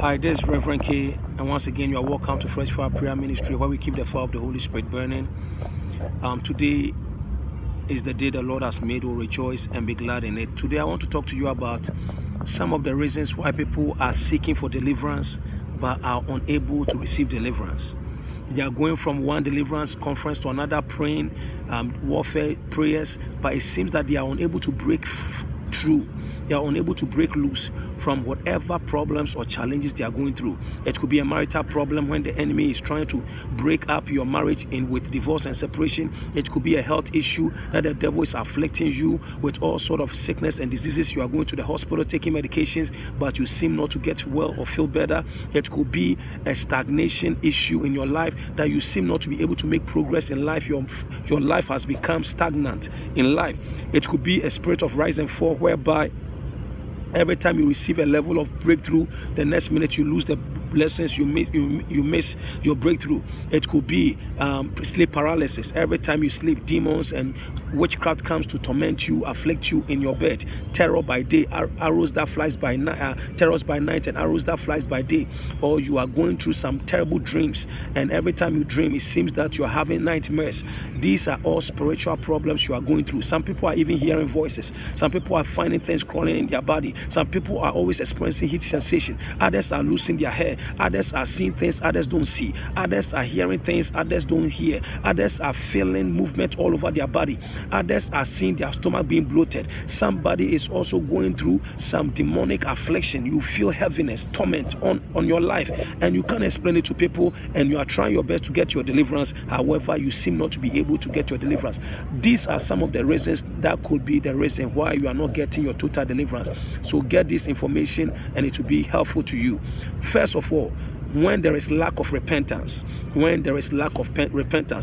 Hi, this is Reverend K, and once again, you are welcome to Fresh Fire Prayer Ministry, where we keep the fire of the Holy Spirit burning. Today is the day the Lord has made. We'll rejoice and be glad in it. Today, I want to talk to you about some of the reasons why people are seeking for deliverance but are unable to receive deliverance. They are going from one deliverance conference to another, praying warfare prayers, but it seems that they are unable to break through. They are unable to break loose from whatever problems or challenges they are going through. It could be a marital problem when the enemy is trying to break up your marriage with divorce and separation. It could be a health issue that the devil is afflicting you with all sort of sickness and diseases. You are going to the hospital taking medications, but you seem not to get well or feel better. It could be a stagnation issue in your life that you seem not to be able to make progress in life. Your life has become stagnant in life. It could be a spirit of rise and fall, whereby every time you receive a level of breakthrough, the next minute you lose the blessings, you miss your breakthrough. It could be sleep paralysis. Every time you sleep, demons and witchcraft comes to torment you, afflict you in your bed. Terror by day, arrows that flies by night, terrors by night and arrows that flies by day. Or you are going through some terrible dreams, and every time you dream, it seems that you are having nightmares. These are all spiritual problems you are going through. Some people are even hearing voices. Some people are finding things crawling in their body. Some people are always experiencing heat sensation. Others are losing their hair. Others are seeing things others don't see. Others are hearing things others don't hear. Others are feeling movement all over their body. Others are seeing their stomach being bloated. Somebody is also going through some demonic affliction. You feel heaviness, torment on your life, and you can't explain it to people, and you are trying your best to get your deliverance. However, you seem not to be able to get your deliverance. These are some of the reasons that could be the reason why you are not getting your total deliverance. So get this information and it will be helpful to you. First of all, when there is lack of repentance,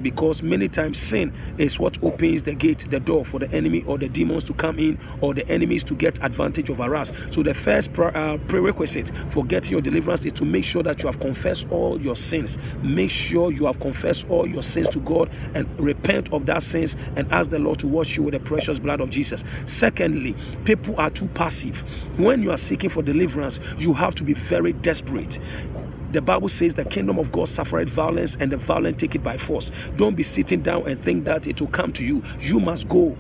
because many times sin is what opens the gate, the door for the enemy or the demons to come in, or the enemies to get advantage over us. So the first prerequisite for getting your deliverance is to make sure that you have confessed all your sins. Make sure you have confessed all your sins to God and repent of that sins and ask the Lord to wash you with the precious blood of Jesus. Secondly, people are too passive. When you are seeking for deliverance, you have to be very desperate. The Bible says the kingdom of God suffereth violence, and the violent take it by force. Don't be sitting down and think that it will come to you. You must go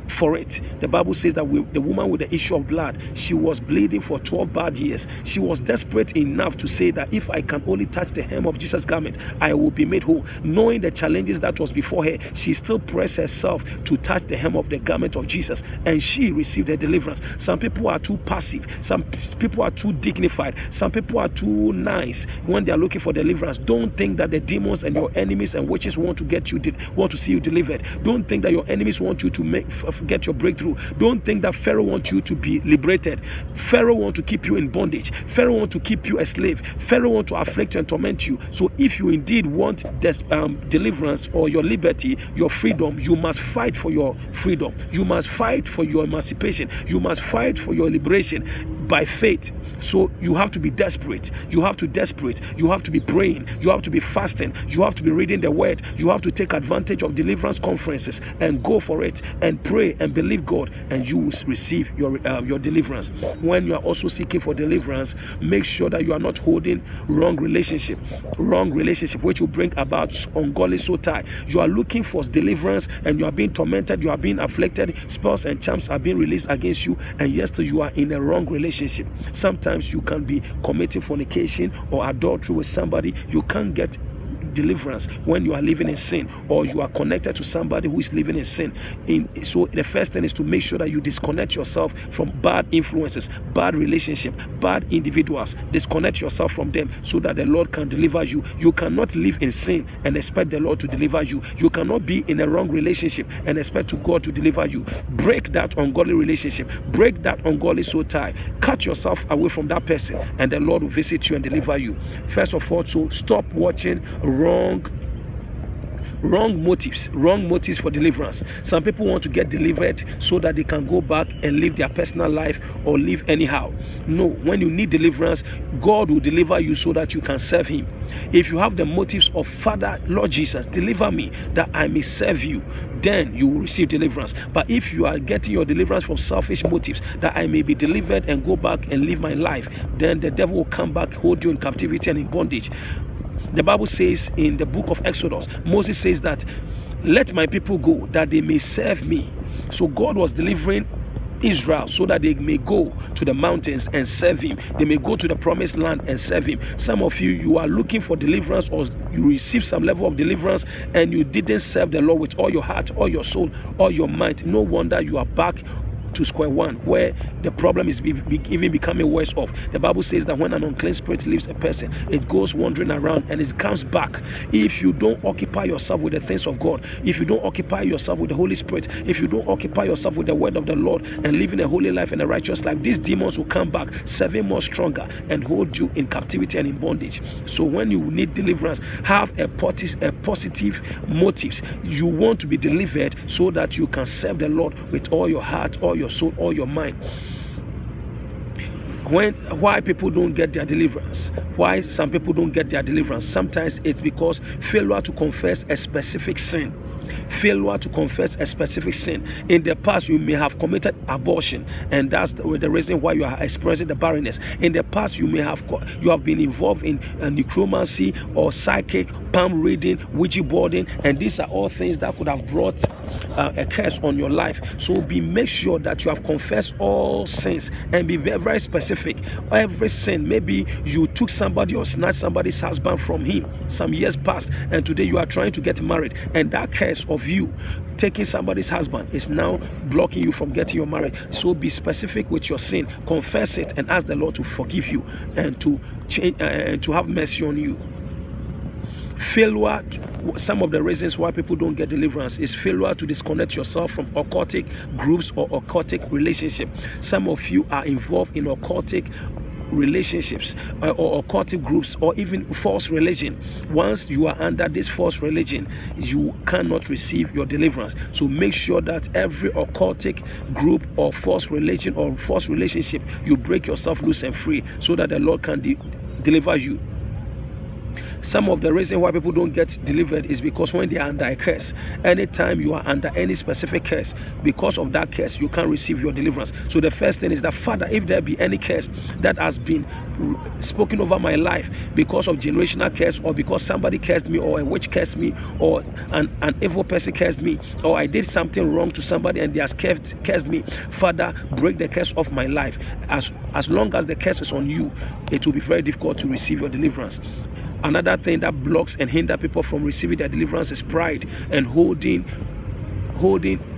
for it. The Bible says that the woman with the issue of blood, she was bleeding for 12 bad years. She was desperate enough to say that if I can only touch the hem of Jesus' garment, I will be made whole. Knowing the challenges that was before her, she still pressed herself to touch the hem of the garment of Jesus, and she received her deliverance. Some people are too passive. Some people are too dignified. Some people are too nice when they are looking for deliverance. Don't think that the demons and your enemies and witches want to see you delivered. Don't think that your enemies want you to get your breakthrough. Don't think that Pharaoh wants you to be liberated. Pharaoh wants to keep you in bondage. Pharaoh wants to keep you a slave. Pharaoh wants to afflict you and torment you. So if you indeed want this deliverance or your liberty, your freedom, you must fight for your freedom. You must fight for your emancipation. You must fight for your liberation by faith. So you have to be desperate. You have to be praying. You have to be fasting. You have to be reading the word. You have to take advantage of deliverance conferences and go for it and pray and believe God, and you will receive your deliverance. When you are also seeking for deliverance, make sure that you are not holding wrong relationship, which will bring about ungodly soul tie. You are looking for deliverance and you are being tormented, you are being afflicted, spells and charms are being released against you, and yet you are in a wrong relationship. Sometimes you can be committing fornication or adultery with somebody. You can't get deliverance when you are living in sin, or you are connected to somebody who is living in sin. So the first thing is to make sure that you disconnect yourself from bad influences, bad relationship, bad individuals. Disconnect yourself from them so that the Lord can deliver you. You cannot live in sin and expect the Lord to deliver you. You cannot be in a wrong relationship and expect God to deliver you. Break that ungodly relationship. Break that ungodly soul tie. Cut yourself away from that person, and the Lord will visit you and deliver you. First of all, so stop watching wrong Wrong motives for deliverance. Some people want to get delivered so that they can go back and live their personal life or live anyhow. No, when you need deliverance, God will deliver you so that you can serve him. If you have the motives of, Father, Lord Jesus, deliver me that I may serve you, then you will receive deliverance. But if you are getting your deliverance from selfish motives, that I may be delivered and go back and live my life, then the devil will come back, hold you in captivity and in bondage. The Bible says in the book of Exodus, Moses says that, let my people go that they may serve me. So God was delivering Israel so that they may go to the mountains and serve him. They may go to the promised land and serve him. Some of you are looking for deliverance, or you received some level of deliverance and you didn't serve the Lord with all your heart, all your soul, all your mind. No wonder you are back to square one, where the problem is even becoming worse off. The Bible says that when an unclean spirit leaves a person, it goes wandering around and it comes back. If you don't occupy yourself with the things of God, if you don't occupy yourself with the Holy Spirit, if you don't occupy yourself with the word of the Lord and living a holy life and a righteous life, these demons will come back 7 more stronger and hold you in captivity and in bondage. So when you need deliverance, have a positive motives. You want to be delivered so that you can serve the Lord with all your heart, all your soul, all your mind. Why people don't get their deliverance, why some people don't get their deliverance, sometimes it's because failure to confess a specific sin. Failure to confess a specific sin. In the past, you may have committed abortion, and that's the reason why you are experiencing the barrenness. In the past, you have been involved in necromancy or psychic, palm reading, Ouija boarding, and these are all things that could have brought a curse on your life. So make sure that you have confessed all sins and be very, very specific. Every sin, maybe you took somebody or snatched somebody's husband from him some years past, and today you are trying to get married, and that curse of you taking somebody's husband is now blocking you from getting your marriage. So be specific with your sin, confess it, and ask the Lord to forgive you and to change and to have mercy on you. Failure, some of the reasons why people don't get deliverance is failure to disconnect yourself from occultic groups or occultic relationship. Some of you are involved in occultic relationships or occultic groups or even false religion. Once you are under this false religion, you cannot receive your deliverance. So make sure that every occultic group or false religion or false relationship, you break yourself loose and free so that the Lord can deliver you. Some of the reason why people don't get delivered is because when they are under a curse, anytime you are under any specific curse, because of that curse, you can't receive your deliverance. So the first thing is that, Father, if there be any curse that has been spoken over my life because of generational curse, or because somebody cursed me, or a witch cursed me, or an evil person cursed me, or I did something wrong to somebody and they has cursed me, Father, break the curse of my life. As long as the curse is on you, it will be very difficult to receive your deliverance. Another thing that blocks and hinders people from receiving their deliverance is pride and holding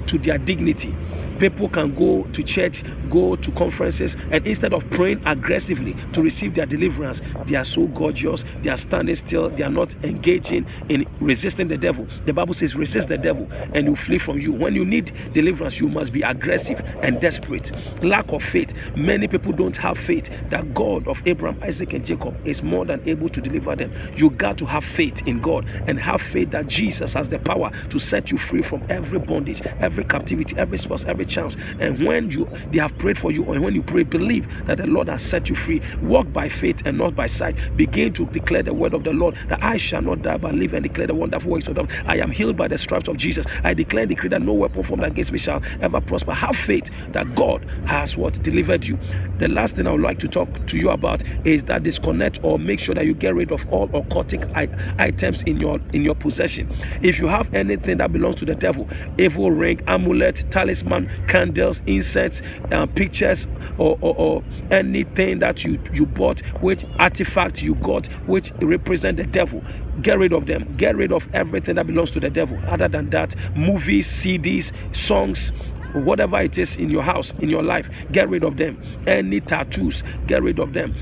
to their dignity. People can go to church, go to conferences, and instead of praying aggressively to receive their deliverance, they are so gorgeous, they are standing still, they are not engaging in resisting the devil. The Bible says, resist the devil and he'll flee from you. When you need deliverance, you must be aggressive and desperate. Lack of faith. Many people don't have faith that God of Abraham, Isaac, and Jacob is more than able to deliver them. You got to have faith in God and have faith that Jesus has the power to set you free from every bondage, every captivity, every spouse, every chance. And when they have prayed for you, or when you pray, believe that the Lord has set you free. Walk by faith and not by sight. Begin to declare the word of the Lord, that I shall not die but live and declare the wonderful works of God. I am healed by the stripes of Jesus. I declare and decree that no weapon formed against me shall ever prosper. Have faith that God has delivered you. The last thing I would like to talk to you about is that disconnect or make sure that you get rid of all occultic items in your possession. If you have anything that belongs to the devil, evil ring, amulet, talisman, candles, incense, pictures, or anything that you bought, which artifact you got which represent the devil, get rid of them. Get rid of everything that belongs to the devil. Other than that, movies, CDs, songs, whatever it is in your house, in your life, get rid of them. Any tattoos, get rid of them.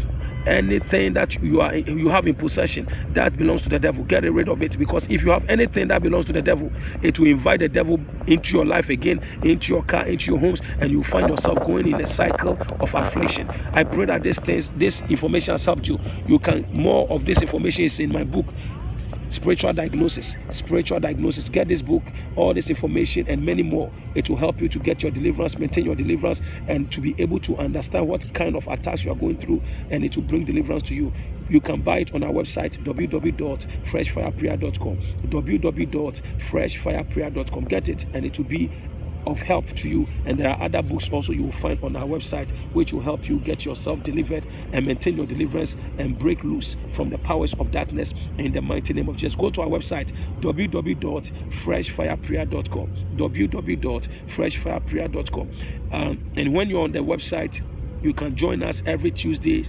Anything that you have in possession that belongs to the devil, get rid of it. Because if you have anything that belongs to the devil, it will invite the devil into your life again, into your car, into your homes, and you find yourself going in a cycle of affliction. I pray that this information has helped you. More of this information is in my book, spiritual diagnosis. Get this book, all this information and many more. It will help you to get your deliverance, maintain your deliverance, and to be able to understand what kind of attacks you are going through, and it will bring deliverance to you. You can buy it on our website, www.freshfireprayer.com, www.freshfireprayer.com. Get it, and it will be of help to you. And there are other books also you will find on our website which will help you get yourself delivered and maintain your deliverance and break loose from the powers of darkness in the mighty name of Jesus. Go to our website, www.freshfireprayer.com, www.freshfireprayer.com. And when you're on the website, you can join us every Tuesday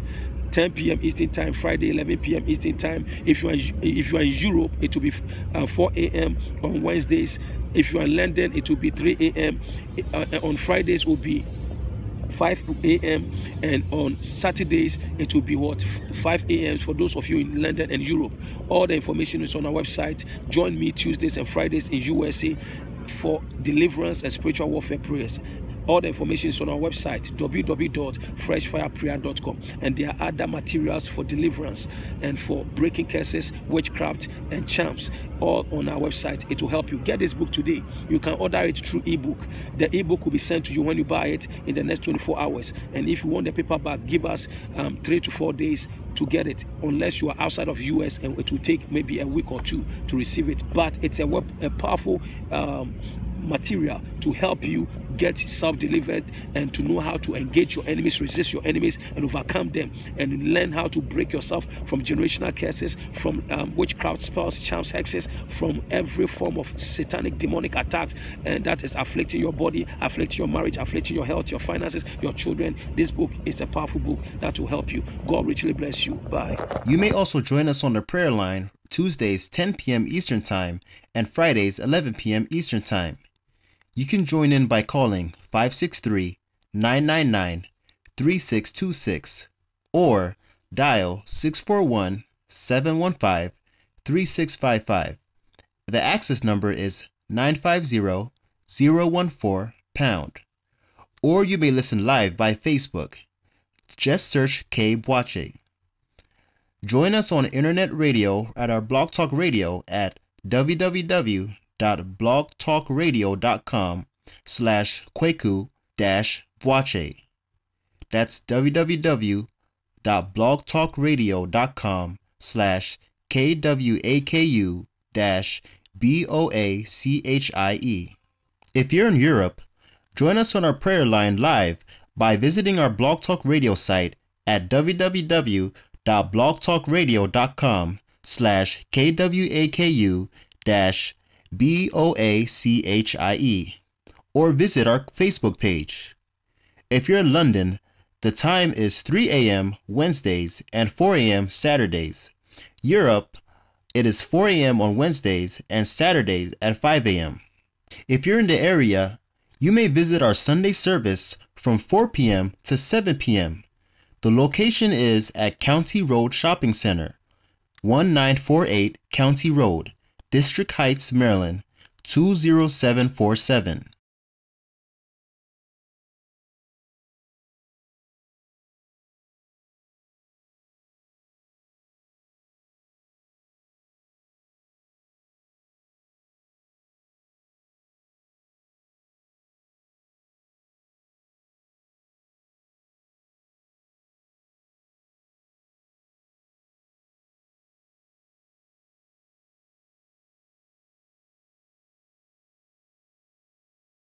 10 p.m. Eastern Time, Friday 11 p.m. Eastern Time. If you are in Europe, it will be 4 a.m. on Wednesdays. If you are in London, it will be 3 a.m. On Fridays will be 5 a.m. and on Saturdays it will be 5 a.m. for those of you in London and Europe. All the information is on our website. Join me Tuesdays and Fridays in USA for deliverance and spiritual warfare prayers. All the information is on our website, www.freshfireprayer.com, and there are other materials for deliverance and for breaking curses, witchcraft, and charms, all on our website. It will help you. Get this book today. You can order it through ebook. The ebook will be sent to you when you buy it in the next 24 hours. And if you want the paperback, give us 3 to 4 days to get it, unless you are outside of US, and it will take maybe a week or two to receive it. But it's a powerful material to help you get self-delivered and to know how to engage your enemies, resist your enemies, and overcome them, and learn how to break yourself from generational curses, from witchcraft, spells, charms, hexes, from every form of satanic, demonic attacks, and that is afflicting your body, afflicting your marriage, afflicting your health, your finances, your children. This book is a powerful book that will help you. God richly bless you. Bye. You may also join us on the prayer line Tuesdays 10 p.m. Eastern Time and Fridays 11 p.m. Eastern Time. You can join in by calling 563-999-3626 or dial 641-715-3655. The access number is 950-014#. Or you may listen live by Facebook. Just search K Boakye. Join us on internet radio at our Blog Talk Radio at www.blogtalkradio.com/Kweku-Boakye. That's www.blogtalkradio.com/KWAKU-BOACHIE. If you're in Europe, join us on our prayer line live by visiting our Blog Talk Radio site at www.blogtalkradio.com/KWAKU-BOACHIE, or visit our Facebook page. If you're in London, the time is 3 a.m. Wednesdays and 4 a.m. Saturdays. Europe, it is 4 a.m. on Wednesdays and Saturdays at 5 a.m. If you're in the area, you may visit our Sunday service from 4 p.m. to 7 p.m. The location is at County Road Shopping Center, 1948 County Road, District Heights, Maryland, 20747.